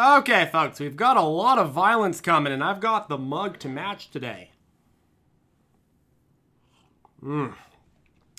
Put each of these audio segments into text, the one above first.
Okay, folks, we've got a lot of violence coming, and I've got the mug to match today.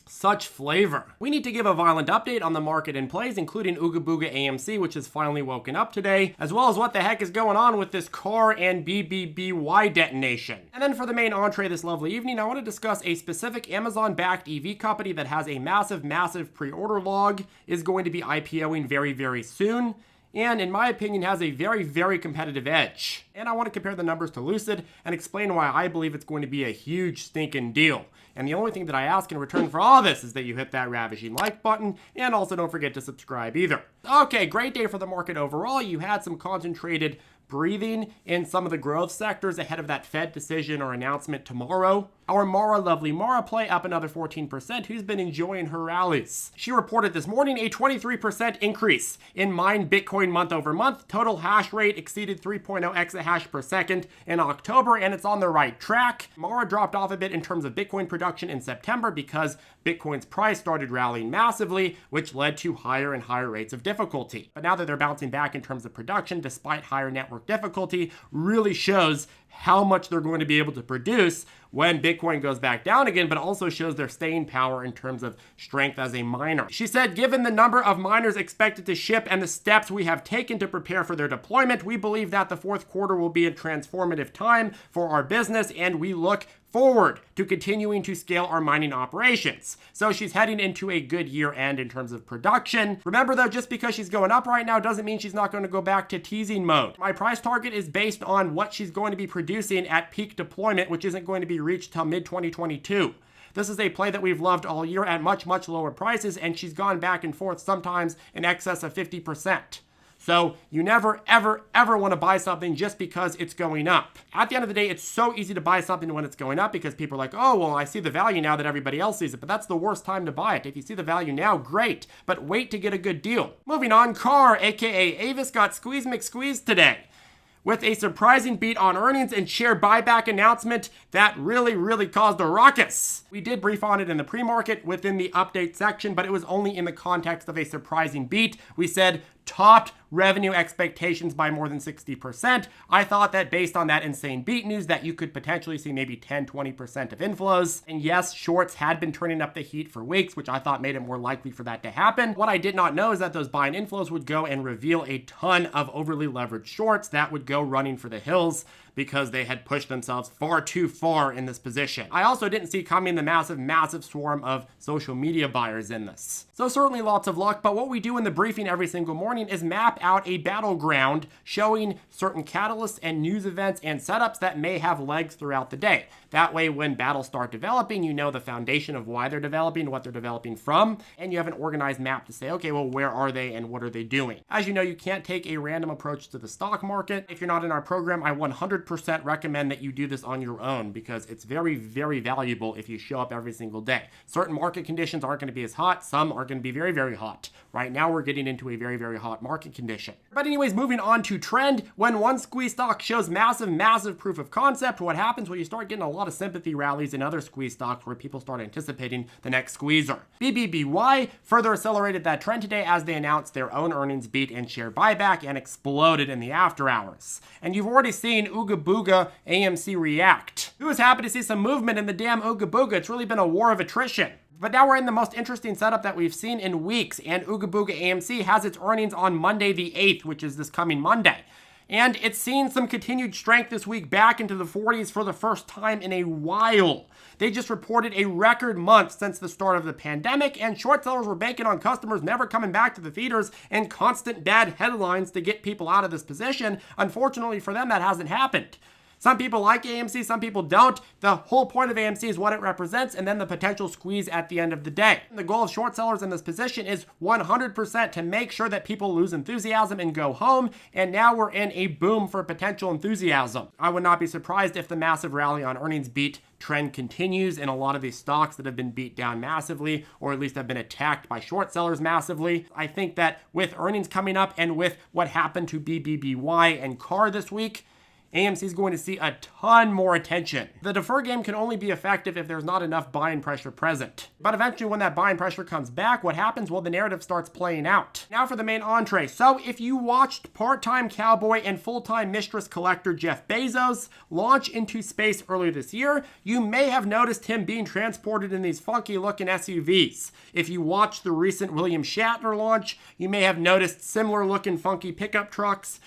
Such flavor. We need to give a violent update on the market in plays, including Ooga Booga AMC, which has finally woken up today, as well as what the heck is going on with this car and BBBY detonation. And then for the main entree this lovely evening, I want to discuss a specific Amazon-backed EV company that has a massive pre-order log, is going to be IPOing very soon, and in my opinion has a very competitive edge. And I want to compare the numbers to Lucid and explain why I believe it's going to be a huge stinking deal. And the only thing that I ask in return for all this is that you hit that ravishing like button, and also don't forget to subscribe either. Okay, great day for the market overall. You had some concentrated breathing in some of the growth sectors ahead of that Fed decision or announcement tomorrow. Our lovely Mara play up another 14%, who's been enjoying her rallies. She reported this morning a 23% increase in mined Bitcoin month over month. Total hash rate exceeded 3.0 exahash per second in October, and it's on the right track. Mara dropped off a bit in terms of Bitcoin production in September because Bitcoin's price started rallying massively, which led to higher and higher rates of difficulty. But now that they're bouncing back in terms of production, despite higher network difficulty, really shows how much they're going to be able to produce when Bitcoin goes back down again, but also shows their staying power in terms of strength as a miner. She said, given the number of miners expected to ship and the steps we have taken to prepare for their deployment, we believe that the fourth quarter will be a transformative time for our business, and we look forward to continuing to scale our mining operations. So she's heading into a good year end in terms of production. Remember though, just because she's going up right now doesn't mean she's not going to go back to teasing mode. My price target is based on what she's going to be producing at peak deployment, which isn't going to be reached till mid-2022. This is a play that we've loved all year at much lower prices, and she's gone back and forth sometimes in excess of 50%. So you never, ever want to buy something just because it's going up. At the end of the day, it's so easy to buy something when it's going up because people are like, oh, well, I see the value now that everybody else sees it, but that's the worst time to buy it. If you see the value now, great, but wait to get a good deal. Moving on, car, aka Avis, got squeeze McSqueeze today with a surprising beat on earnings and share buyback announcement that really caused a ruckus. We did brief on it in the pre-market within the update section, but it was only in the context of a surprising beat. We said topped revenue expectations by more than 60%. I thought that based on that insane beat news that you could potentially see maybe 10-20% of inflows. And yes, shorts had been turning up the heat for weeks, which I thought made it more likely for that to happen. What I did not know is that those buying inflows would go and reveal a ton of overly leveraged shorts that would go running for the hills because they had pushed themselves far too far in this position. I also didn't see coming the massive swarm of social media buyers in this. So certainly lots of luck, but what we do in the briefing every single morning is map out a battleground showing certain catalysts and news events and setups that may have legs throughout the day. That way, when battles start developing, you know the foundation of why they're developing, what they're developing from, and you have an organized map to say, okay, well, where are they and what are they doing? As you know, you can't take a random approach to the stock market. If you're not in our program, I 100% recommend that you do this on your own because it's very valuable if you show up every single day. Certain market conditions aren't going to be as hot. Some are going to be very hot. Right now, we're getting into a very hot market condition. But anyways, moving on to trend. When one squeeze stock shows massive proof of concept, what happens when you start getting a lot of sympathy rallies in other squeeze stocks where people start anticipating the next squeezer? BBBY further accelerated that trend today as they announced their own earnings beat and share buyback and exploded in the after hours. And you've already seen Ooga Booga AMC react. Who is happy to see some movement in the damn Ooga Booga? It's really been a war of attrition. But now we're in the most interesting setup that we've seen in weeks, and Ooga Booga AMC has its earnings on Monday the 8th, which is this coming Monday. And it's seen some continued strength this week back into the 40s for the first time in a while. They just reported a record month since the start of the pandemic, and short sellers were banking on customers never coming back to the feeders and constant bad headlines to get people out of this position. Unfortunately for them, that hasn't happened. Some people like AMC, some people don't. The whole point of AMC is what it represents and then the potential squeeze at the end of the day. The goal of short sellers in this position is 100% to make sure that people lose enthusiasm and go home, and now we're in a boom for potential enthusiasm. I would not be surprised if the massive rally on earnings beat trend continues in a lot of these stocks that have been beat down massively, or at least have been attacked by short sellers massively. I think that with earnings coming up and with what happened to BBBY and CAR this week, AMC is going to see a ton more attention. The defer game can only be effective if there's not enough buying pressure present. But eventually when that buying pressure comes back, what happens? Well, the narrative starts playing out. Now for the main entree. So if you watched part-time cowboy and full-time mistress collector Jeff Bezos launch into space earlier this year, you may have noticed him being transported in these funky looking SUVs. If you watched the recent William Shatner launch, you may have noticed similar looking funky pickup trucks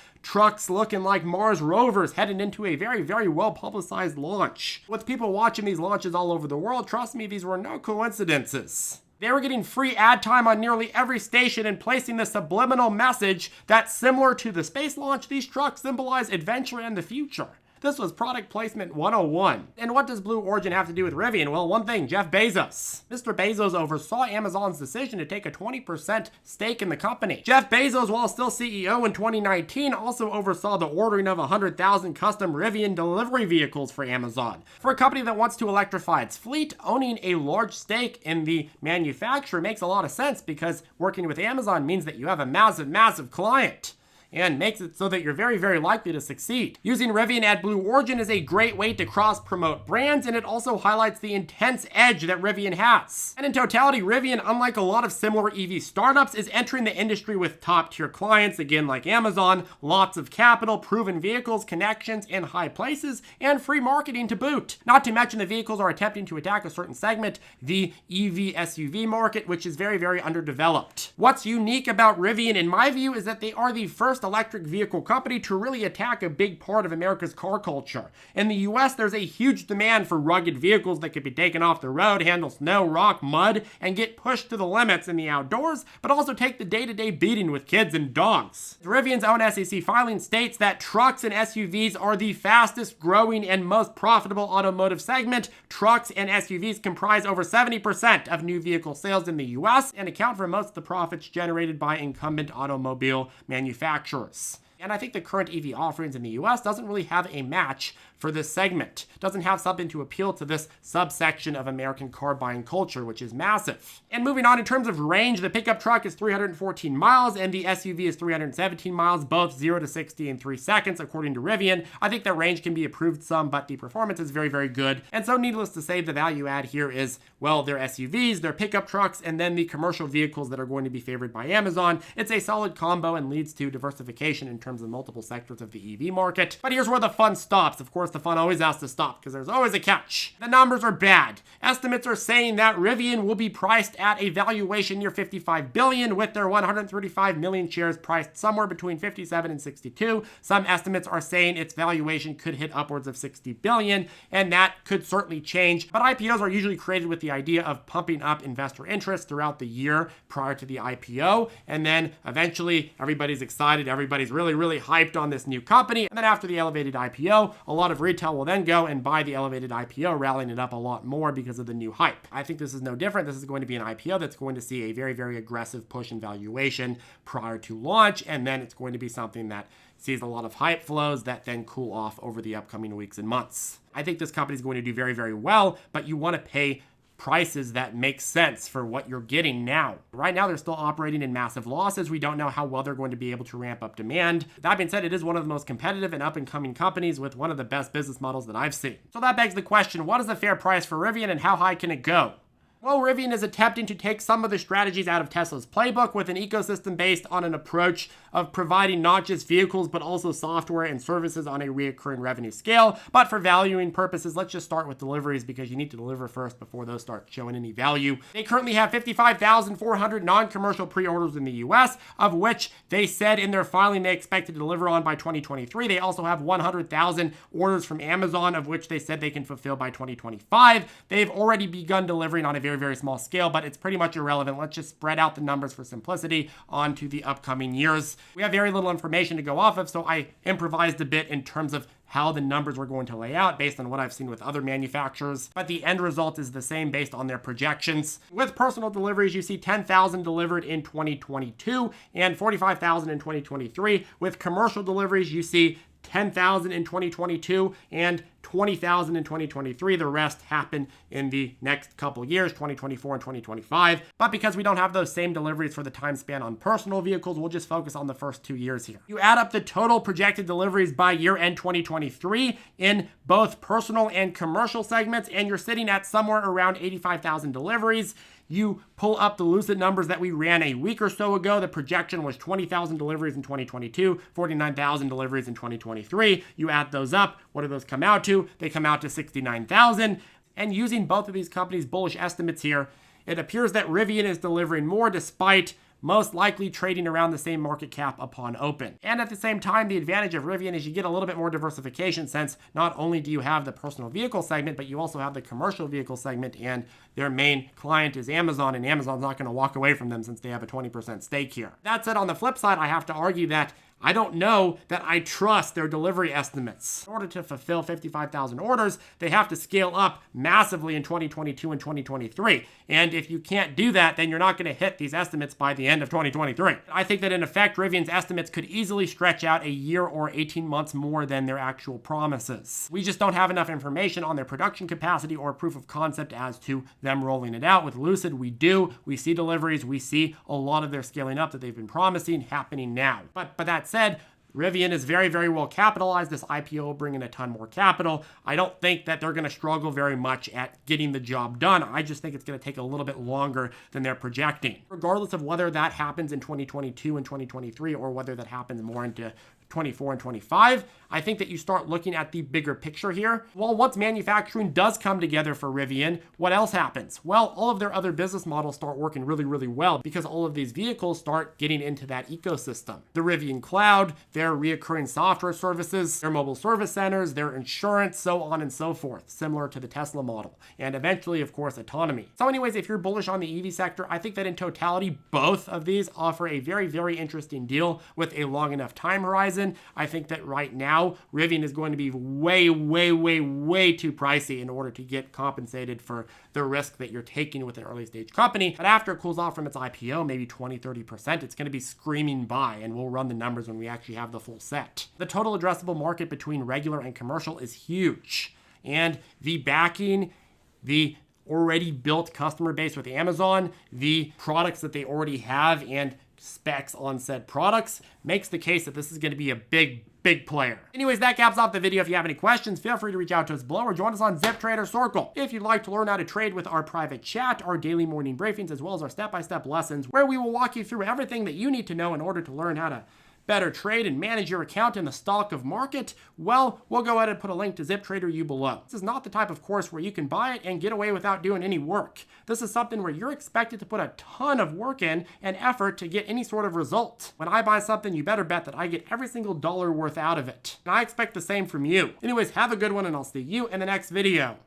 looking like Mars rovers heading into a very, very well-publicized launch. With people watching these launches all over the world, trust me, these were no coincidences. They were getting free ad time on nearly every station and placing the subliminal message that, similar to the space launch, these trucks symbolize adventure and the future. This was product placement 101. And what does Blue Origin have to do with Rivian? Well, one thing, Jeff Bezos. Mr. Bezos oversaw Amazon's decision to take a 20% stake in the company. Jeff Bezos, while still CEO in 2019, also oversaw the ordering of 100,000 custom Rivian delivery vehicles for Amazon. For a company that wants to electrify its fleet, owning a large stake in the manufacturer makes a lot of sense because working with Amazon means that you have a massive, massive client, and makes it so that you're very, very likely to succeed. Using Rivian at Blue Origin is a great way to cross-promote brands, and it also highlights the intense edge that Rivian has. And in totality, Rivian, unlike a lot of similar EV startups, is entering the industry with top-tier clients, again like Amazon, lots of capital, proven vehicles, connections, and high places, and free marketing to boot. Not to mention the vehicles are attempting to attack a certain segment, the EV SUV market, which is very, very underdeveloped. What's unique about Rivian, in my view, is that they are the first electric vehicle company to really attack a big part of America's car culture. In the US, there's a huge demand for rugged vehicles that can be taken off the road, handle snow, rock, mud, and get pushed to the limits in the outdoors, but also take the day-to-day beating with kids and dogs. Rivian's own SEC filing states that trucks and SUVs are the fastest growing and most profitable automotive segment. Trucks and SUVs comprise over 70% of new vehicle sales in the US and account for most of the profits generated by incumbent automobile manufacturers. And I think the current EV offerings in the US doesn't really have a match for this segment. Doesn't have something to appeal to this subsection of American car buying culture, which is massive. And moving on, in terms of range, the pickup truck is 314 miles and the SUV is 317 miles, both 0 to 60 in 3 seconds, according to Rivian. I think that range can be improved some, but the performance is very, very good. And so needless to say, the value add here is, well, their SUVs, their pickup trucks, and then the commercial vehicles that are going to be favored by Amazon. It's a solid combo and leads to diversification in terms of multiple sectors of the EV market. But here's where the fun stops. Of course, the fun always has to stop because there's always a catch. The numbers are bad. Estimates are saying that Rivian will be priced at a valuation near $55 billion, with their 135 million shares priced somewhere between 57 and 62. Some estimates are saying its valuation could hit upwards of $60 billion, and that could certainly change. But IPOs are usually created with the idea of pumping up investor interest throughout the year prior to the IPO, and then eventually everybody's excited, everybody's really, really hyped on this new company, and then after the elevated IPO, a lot of retail will then go and buy the elevated IPO, rallying it up a lot more because of the new hype. I think this is no different. This is going to be an IPO that's going to see a very, very aggressive push in valuation prior to launch, and then it's going to be something that sees a lot of hype flows that then cool off over the upcoming weeks and months. I think this company is going to do very, very well, but you want to pay prices that make sense for what you're getting now. Right now, they're still operating in massive losses. We don't know how well they're going to be able to ramp up demand. That being said, it is one of the most competitive and up-and-coming companies with one of the best business models that I've seen. So that begs the question, what is the fair price for Rivian and how high can it go? Well, Rivian is attempting to take some of the strategies out of Tesla's playbook with an ecosystem based on an approach of providing not just vehicles, but also software and services on a recurring revenue scale. But for valuing purposes, let's just start with deliveries because you need to deliver first before those start showing any value. They currently have 55,400 non-commercial pre-orders in the US, of which they said in their filing they expect to deliver on by 2023. They also have 100,000 orders from Amazon, of which they said they can fulfill by 2025. They've already begun delivering on a very, very small scale, but it's pretty much irrelevant. Let's just spread out the numbers for simplicity onto the upcoming years. We have very little information to go off of, so I improvised a bit in terms of how the numbers were going to lay out based on what I've seen with other manufacturers, but the end result is the same based on their projections. With personal deliveries, you see 10,000 delivered in 2022 and 45,000 in 2023. With commercial deliveries, you see 10,000 in 2022 and 20,000 in 2023. The rest happen in the next couple of years, 2024 and 2025. But because we don't have those same deliveries for the time span on personal vehicles, we'll just focus on the first 2 years here. You add up the total projected deliveries by year-end 2023 in both personal and commercial segments, and you're sitting at somewhere around 85,000 deliveries. You pull up the Lucid numbers that we ran a week or so ago. The projection was 20,000 deliveries in 2022, 49,000 deliveries in 2023. You add those up. What do those come out to? They come out to 69,000. And using both of these companies' bullish estimates here, it appears that Rivian is delivering more despite most likely trading around the same market cap upon open. And at the same time, the advantage of Rivian is you get a little bit more diversification, since not only do you have the personal vehicle segment, but you also have the commercial vehicle segment, and their main client is Amazon, and Amazon's not going to walk away from them since they have a 20% stake here. That said, on the flip side, I have to argue that I don't know that I trust their delivery estimates. In order to fulfill 55,000 orders, they have to scale up massively in 2022 and 2023. And if you can't do that, then you're not going to hit these estimates by the end of 2023. I think that in effect, Rivian's estimates could easily stretch out a year or 18 months more than their actual promises. We just don't have enough information on their production capacity or proof of concept as to them rolling it out. With Lucid, we do. We see deliveries. We see a lot of their scaling up that they've been promising happening now. But that said, Rivian is very, very well capitalized. This IPO will bring in a ton more capital. I don't think that they're going to struggle very much at getting the job done. I just think it's going to take a little bit longer than they're projecting. Regardless of whether that happens in 2022 and 2023 or whether that happens more into 24 and 25, I think that you start looking at the bigger picture here. Well, once manufacturing does come together for Rivian, what else happens? Well, all of their other business models start working really, really well because all of these vehicles start getting into that ecosystem. The Rivian Cloud, their reoccurring software services, their mobile service centers, their insurance, so on and so forth, similar to the Tesla model. And eventually, of course, autonomy. So anyways, if you're bullish on the EV sector, I think that in totality, both of these offer a very, very interesting deal with a long enough time horizon. I think that right now, Rivian is going to be way, way, way, way too pricey in order to get compensated for the risk that you're taking with an early stage company. But after it cools off from its IPO, maybe 20, 30%, it's going to be screaming buy, and we'll run the numbers when we actually have the full set. The total addressable market between regular and commercial is huge, and the backing, the already built customer base with Amazon, the products that they already have, and specs on said products makes the case that this is going to be a big player. Anyways, that caps off the video. If you have any questions, feel free to reach out to us below or join us on ZipTrader Circle. If you'd like to learn how to trade with our private chat, our daily morning briefings, as well as our step-by-step lessons, where we will walk you through everything that you need to know in order to learn how to better trade and manage your account in the stock of market, well, we'll go ahead and put a link to ZipTrader you below. This is not the type of course where you can buy it and get away without doing any work. This is something where you're expected to put a ton of work in and effort to get any sort of result. When I buy something, you better bet that I get every single dollar worth out of it. And I expect the same from you. Anyways, have a good one, and I'll see you in the next video.